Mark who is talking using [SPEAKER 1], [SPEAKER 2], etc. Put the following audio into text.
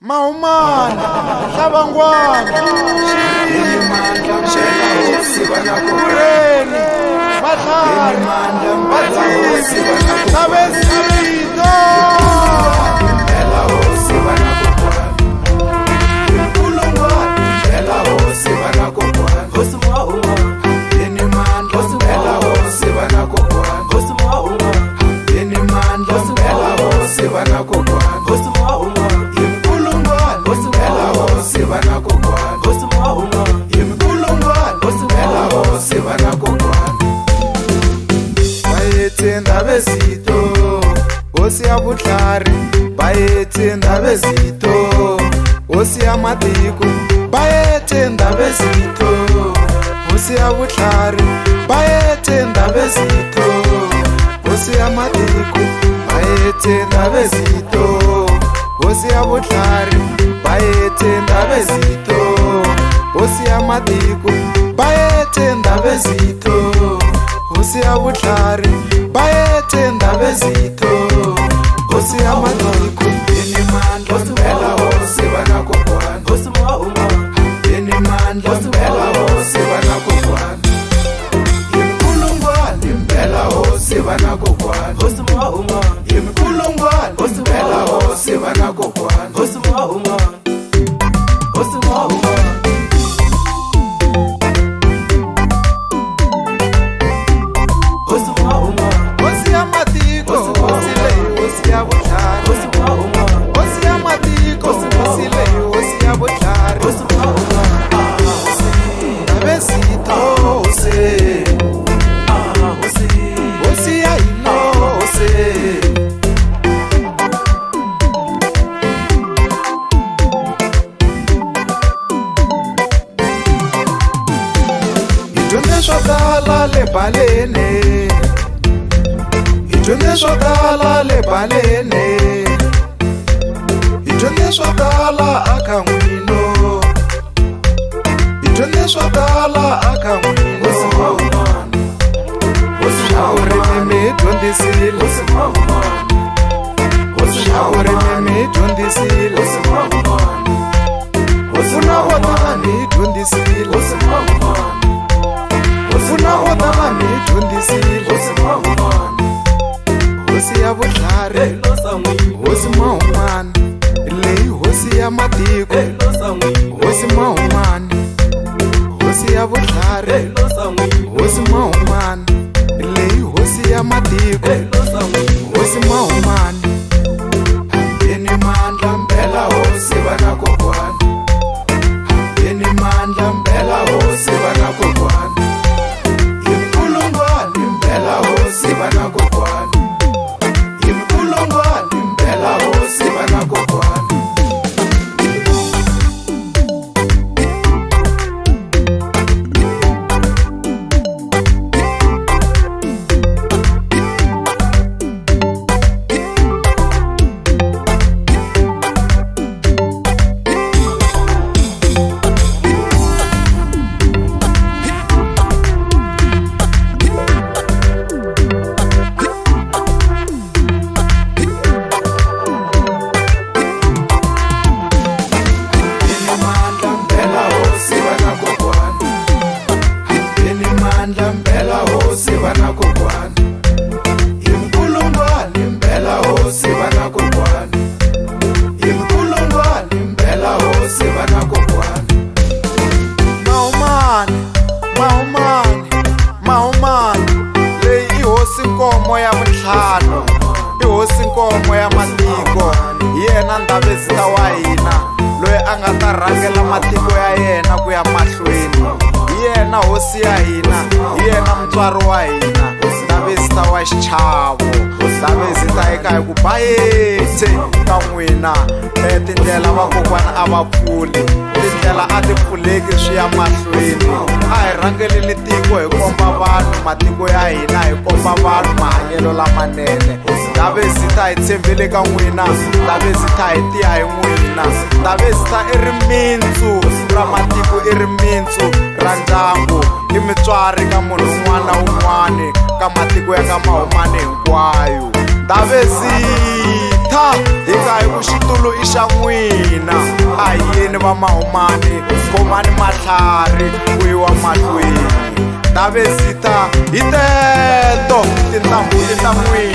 [SPEAKER 1] Maumana, Hlabangwana, Kureni, Matlhari, Matsisi, Sabesito. Ndabezito Hosi ya Vutlhari bayetse Ndabezito Hosi ya matiko bayetse Ndabezito Hosi ya Vutlhari bayetse Ndabezito Hosi ya matiko bayetse Ndabezito Hosi ya Vutlhari bayetse Ndabezito Hosi ya matiko bayetse Ndabezito Hosi ya Vutlhari bayetse Ndabezito Hosi ya matiko yeni mandla mpela hosi vanakokwana hosi mwauma yeni mandla mpela hosi vanakokwana yemkulungwane mpela hosi vanakokwana hosi mwauma yemkulungwane hosi mpela hosi vanakokwana hosi mwauma hosi mwauma Balene Ijonde swakala le balene Ijonde swakala akamwino Ijonde swakala akamwino Hosi meme jondisile Hosi meme jondisile Ufuna watani jondisile Ufuna watani jondisile Hosi ya Vutlhari Hosi Maumana leyi hosi ya matiko Hosi Maumana Hosi ya Vutlhari Hosi Maumana leyi hosi ya matiko Hosi Maumana yeni mandla mpela hosi vanakokwana yeni mandla mpela hosi vanakokwana yemkulungwane mpela hosi vanakokwana yemkulungwane mpela hosi vanakokwana Nkomo ya Vutlhari I hosi nkomo ya matiko yena Ndabezita wa hina loyi a nga ta rhangela matiko ya yena ku ya mahlweni yena hosi ya hina yena mutswari wa hina Ndabezita wa xichavo Ndabezita eka hi ku bayetse ka n'wina tindlela vakokwana a va pfuli tindlela a ti pfuleki swi ya mahlweni a hi rhangeleni tiko hi komba vanhu matiko ya hina hi komba vanhu mahanyelo lamanene Ndabezita hi tshembele ka n'wina Ndabezita hi tiya hi n'wina Ndabezita I rimintsu ra matiko I rimintsu ra ndyangu I mitswari ka munhu un'wana na un'wana ka matiko ya ka Maumana hinkwayo Ndabezita Ndavesitha hi nga hi ku xitulu i xa n'wina a hi yeni va Mahumani khomani matlhari ku yiwa mahlweni Ndavesitha hi teto tintambu ta n'wina